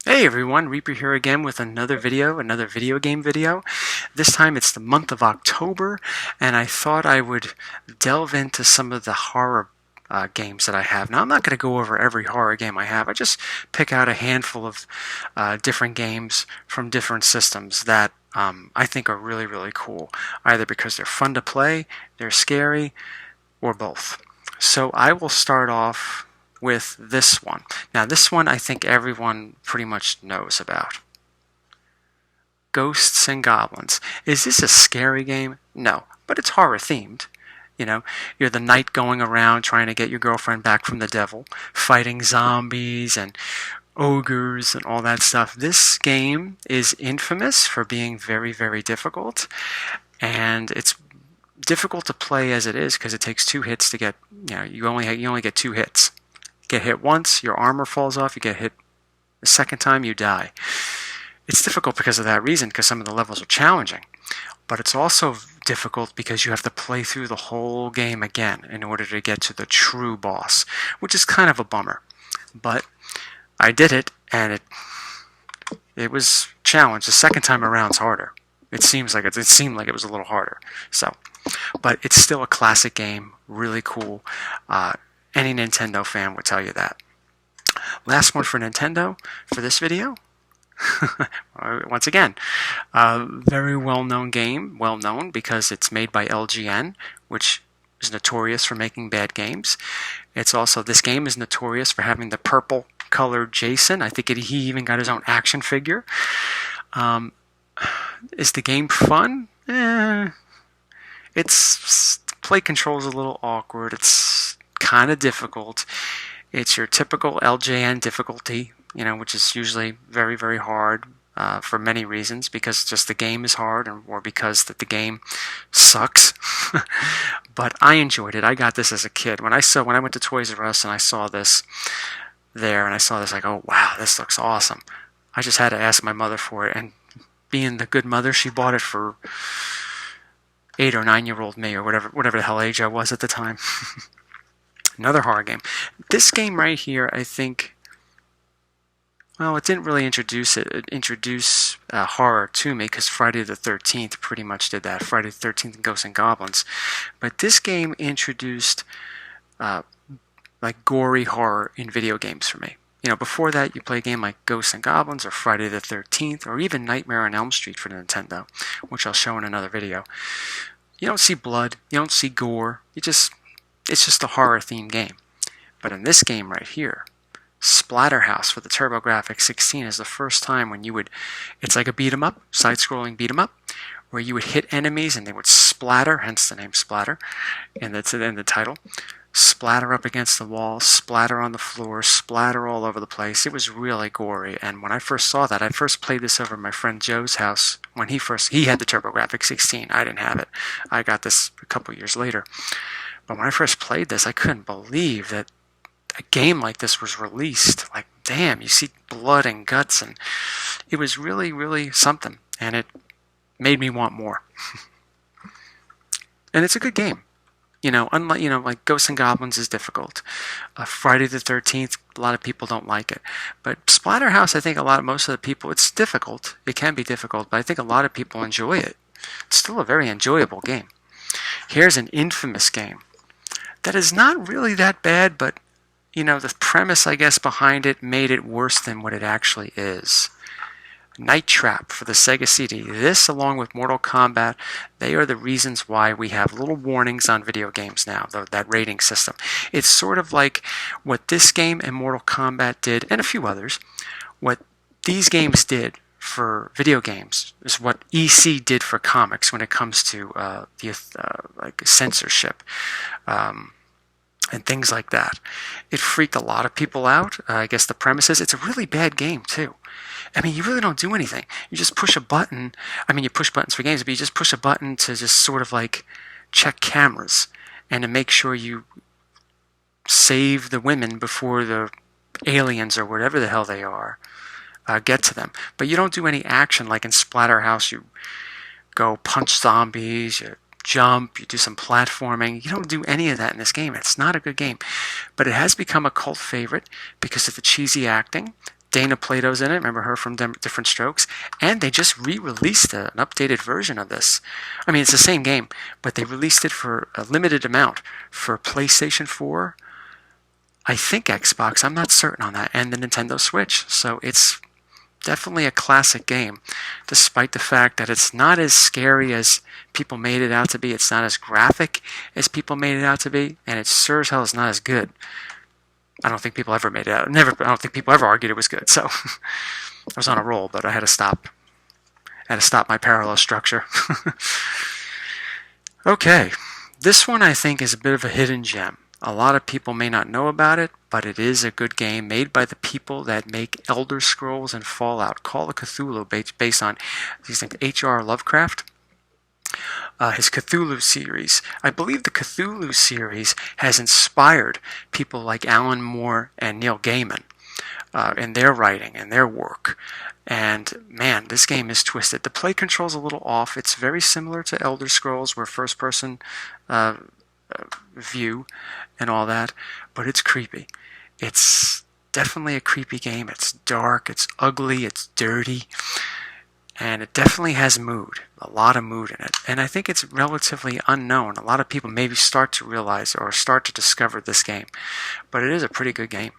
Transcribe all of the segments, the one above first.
Hey everyone, Reaper here again with another video game video. This time it's the month of October, and I thought I would delve into some of the horror games that I have. Now, I'm not going to go over every horror game I have. I just pick out a handful of different games from different systems that I think are really, really cool, either because they're fun to play, they're scary, or both. So I will start off with this one. Now, this one I think everyone pretty much knows about. Ghosts and Goblins. Is this a scary game? No, but it's horror themed. You know, you're the knight going around trying to get your girlfriend back from the devil, fighting zombies and ogres and all that stuff. This game is infamous for being very, very difficult, and it's difficult to play as it is because it takes 2 hits to get, you only get 2 hits. Get hit once, your armor falls off. You get hit the second time, you die. It's difficult because of that reason, because some of the levels are challenging. But it's also difficult because you have to play through the whole game again in order to get to the true boss, which is kind of a bummer. But I did it, and it was challenged. The second time around's harder. It seemed like it was a little harder. But it's still a classic game, really cool. Any Nintendo fan would tell you that. Last one for Nintendo for this video. Once again, very well-known game. Well-known because it's made by LGN, which is notorious for making bad games. This game is notorious for having the purple-colored Jason. I think he even got his own action figure. Is the game fun? Its play control is a little awkward. It's kind of difficult. It's your typical LJN difficulty, which is usually very, very hard for many reasons, because just the game is hard, or because that the game sucks. But I enjoyed it. I got this as a kid. When I went to Toys R Us and I saw this there, and I saw this, like, oh wow, this looks awesome. I just had to ask my mother for it, and being the good mother, she bought it for 8 or 9-year-old me, or whatever the hell age I was at the time. Another horror game. This game right here, I think, well, it didn't really introduce horror to me, because Friday the 13th pretty much did that. Friday the 13th and Ghosts and Goblins. But this game introduced like gory horror in video games for me. Before that, you play a game like Ghosts and Goblins or Friday the 13th or even Nightmare on Elm Street for Nintendo, which I'll show in another video. You don't see blood, you don't see gore, it's just a horror-themed game. But in this game right here, Splatter House for the TurboGrafx 16 is the first time when it's like a beat-em-up, side-scrolling beat-em-up, where you would hit enemies and they would splatter, hence the name Splatter, and that's in the title. Splatter up against the wall, splatter on the floor, splatter all over the place. It was really gory, and when I first saw that, I first played this over at my friend Joe's house when he had the TurboGrafx 16. I didn't have it. I got this a couple years later. But when I first played this, I couldn't believe that a game like this was released. Like, damn, you see blood and guts, and it was really, really something, and it made me want more. And it's a good game. Unlike, like Ghosts and Goblins is difficult. Friday the 13th, a lot of people don't like it. But Splatter House, I think most of the people, it's difficult. It can be difficult, but I think a lot of people enjoy it. It's still a very enjoyable game. Here's an infamous game that is not really that bad, but, the premise, I guess, behind it made it worse than what it actually is. Night Trap for the Sega CD. This, along with Mortal Kombat, they are the reasons why we have little warnings on video games now, that rating system. It's sort of like what this game and Mortal Kombat did, and a few others. What these games did for video games is what EC did for comics when it comes to like censorship and things like that. It freaked a lot of people out. I guess the premise is it's a really bad game too. I mean, you really don't do anything. You just push a button. I mean, you push buttons for games, but you just push a button to just sort of like check cameras and to make sure you save the women before the aliens or whatever the hell they are get to them. But you don't do any action like in Splatter House. You go punch zombies, you jump, you do some platforming. You don't do any of that in this game. It's not a good game. But it has become a cult favorite because of the cheesy acting, Dana Plato's in it. Remember her from Different Strokes? And they just re-released an updated version of this. I mean, it's the same game, but they released it for a limited amount for PlayStation 4, I think Xbox, I'm not certain on that, and the Nintendo Switch. So it's definitely a classic game, despite the fact that it's not as scary as people made it out to be. It's not as graphic as people made it out to be, and it sure as hell is not as good. I don't think people ever made it out. I don't think people ever argued it was good. So I was on a roll, but I had to stop. I had to stop my parallel structure. Okay, this one I think is a bit of a hidden gem. A lot of people may not know about it, but it is a good game made by the people that make Elder Scrolls and Fallout. Call of Cthulhu Baits, based on H.R. Lovecraft. His Cthulhu series. I believe the Cthulhu series has inspired people like Alan Moore and Neil Gaiman in their writing and their work. And man, this game is twisted. The play control's a little off. It's very similar to Elder Scrolls, where first-person view and all that, but it's creepy. It's definitely a creepy game. It's dark, it's ugly, it's dirty, and it definitely has mood, a lot of mood in it. And I think it's relatively unknown. A lot of people maybe start to realize or start to discover this game, but it is a pretty good game.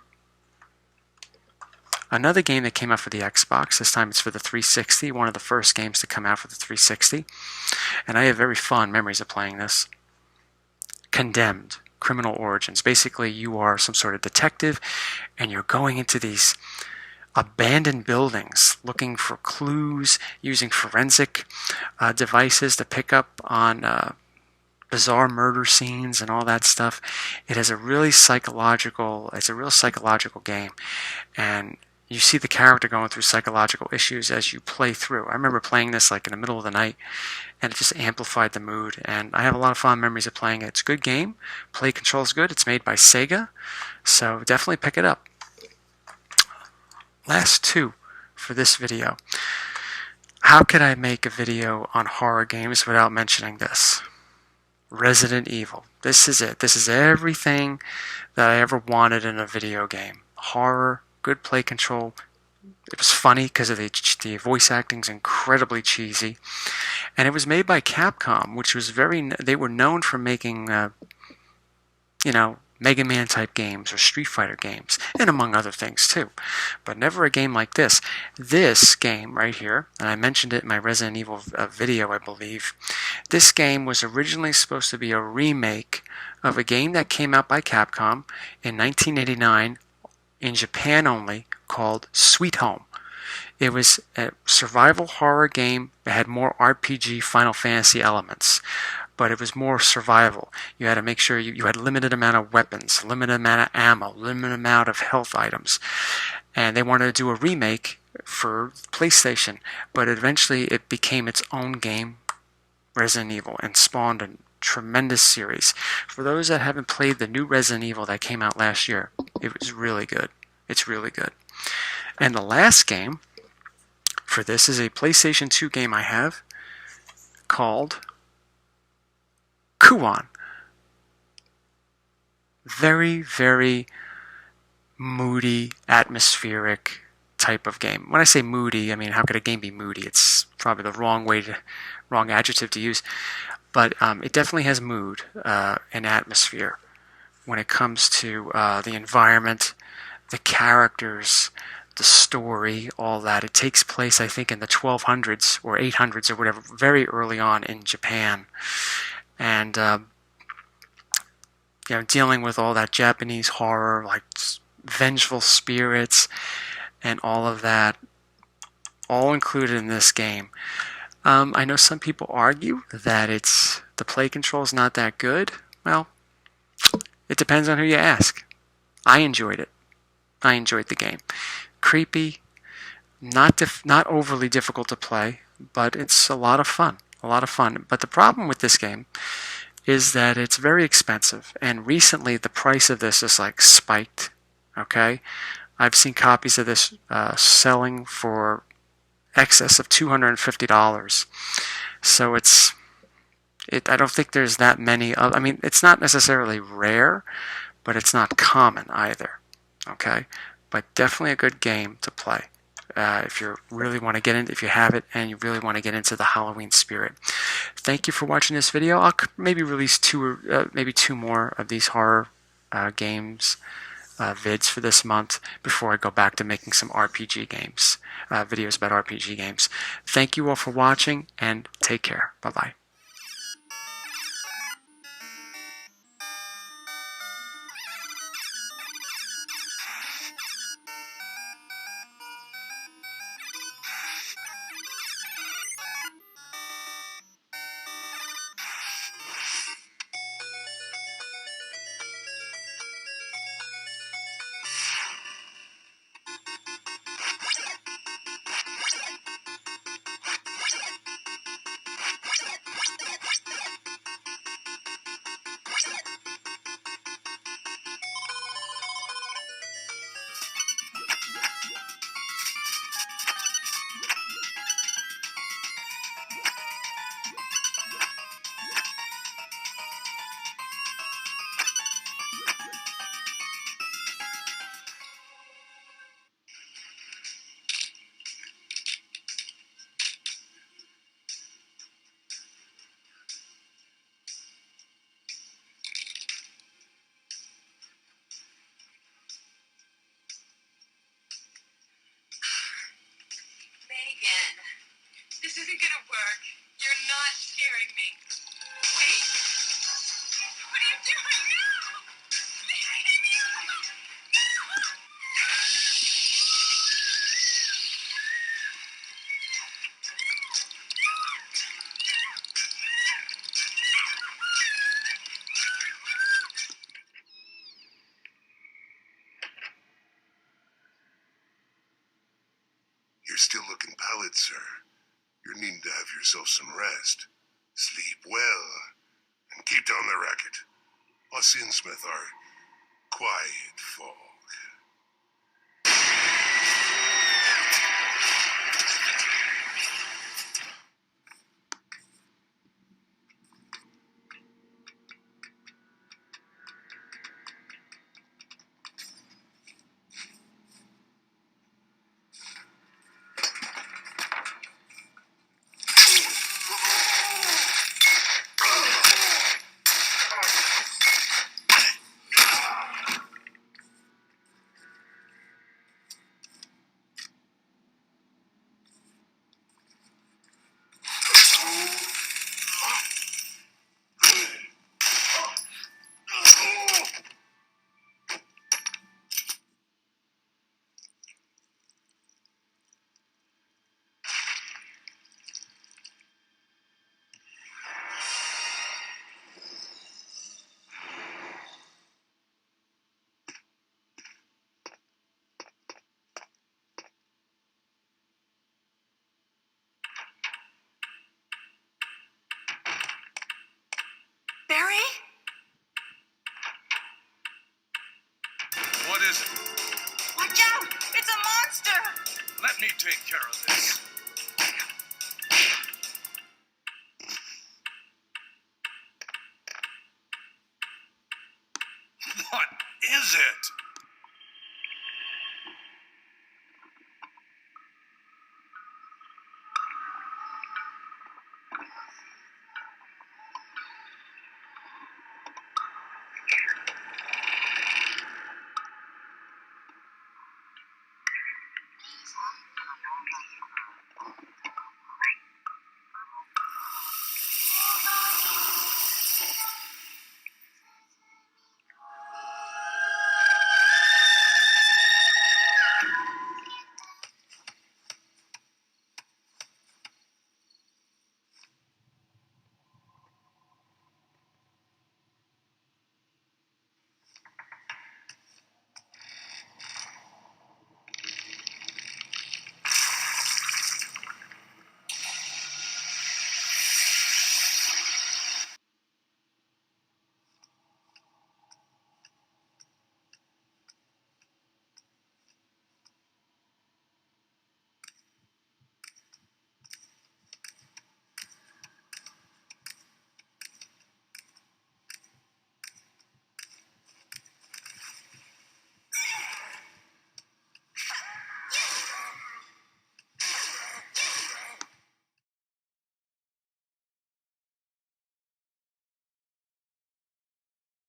Another game that came out for the Xbox, this time it's for the 360, one of the first games to come out for the 360, and I have very fond memories of playing this. Condemned, Criminal Origins. Basically, you are some sort of detective, and you're going into these abandoned buildings looking for clues, using forensic devices to pick up on bizarre murder scenes and all that stuff. It has a really psychological, it's a real psychological game, and you see the character going through psychological issues as you play through. I remember playing this like in the middle of the night, and it just amplified the mood, and I have a lot of fond memories of playing it. It's a good game. Play control's good. It's made by Sega, so definitely pick it up. Last two for this video. How could I make a video on horror games without mentioning this? Resident Evil. This is it. This is everything that I ever wanted in a video game. Horror, good play control. It was funny because of the voice acting's incredibly cheesy, and it was made by Capcom, which was they were known for making Mega Man type games or Street Fighter games, and among other things too, but never a game like this. This game right here, and I mentioned it in my Resident Evil video, I believe. This game was originally supposed to be a remake of a game that came out by Capcom in 1989 in Japan only, called Sweet Home. It was a survival horror game that had more RPG Final Fantasy elements, but it was more survival. You had to make sure you had limited amount of weapons, limited amount of ammo, limited amount of health items. And they wanted to do a remake for PlayStation, but eventually it became its own game, Resident Evil, and spawned a tremendous series. For those that haven't played the new Resident Evil that came out last year, it was really good. It's really good. And the last game for this is a PlayStation 2 game I have called Kuon. Very, very moody, atmospheric type of game. When I say moody, I mean, how could a game be moody? It's probably the wrong adjective to use. But it definitely has mood and atmosphere when it comes to the environment, the characters, the story, all that. It takes place, I think, in the 1200s or 800s or whatever, very early on in Japan. And, dealing with all that Japanese horror, like vengeful spirits and all of that, all included in this game. I know some people argue that the play control is not that good. Well, it depends on who you ask. I enjoyed it. I enjoyed the game. Creepy, not overly difficult to play, but it's a lot of fun. A lot of fun. But the problem with this game is that it's very expensive, and recently the price of this is like spiked. Okay, I've seen copies of this selling for excess of $250. So I don't think there's that many I mean, it's not necessarily rare, but it's not common either. Okay, but definitely a good game to play. If you really want to get into, if you have it and you really want to get into the Halloween spirit. Thank you for watching this video. I'll maybe release maybe two more of these horror games vids for this month before I go back to making some RPG games, videos about RPG games. Thank you all for watching and take care. Bye bye. Megan, this isn't gonna work. You're not scaring me. Wait. What are you doing? No! Leave me alone! No! You're still looking pallid, sir. You're needing to have yourself some rest. Sleep well, and keep down the racket. Us Innsmouth are quiet folk. Barry? What is it? Watch out! It's a monster! Let me take care of this.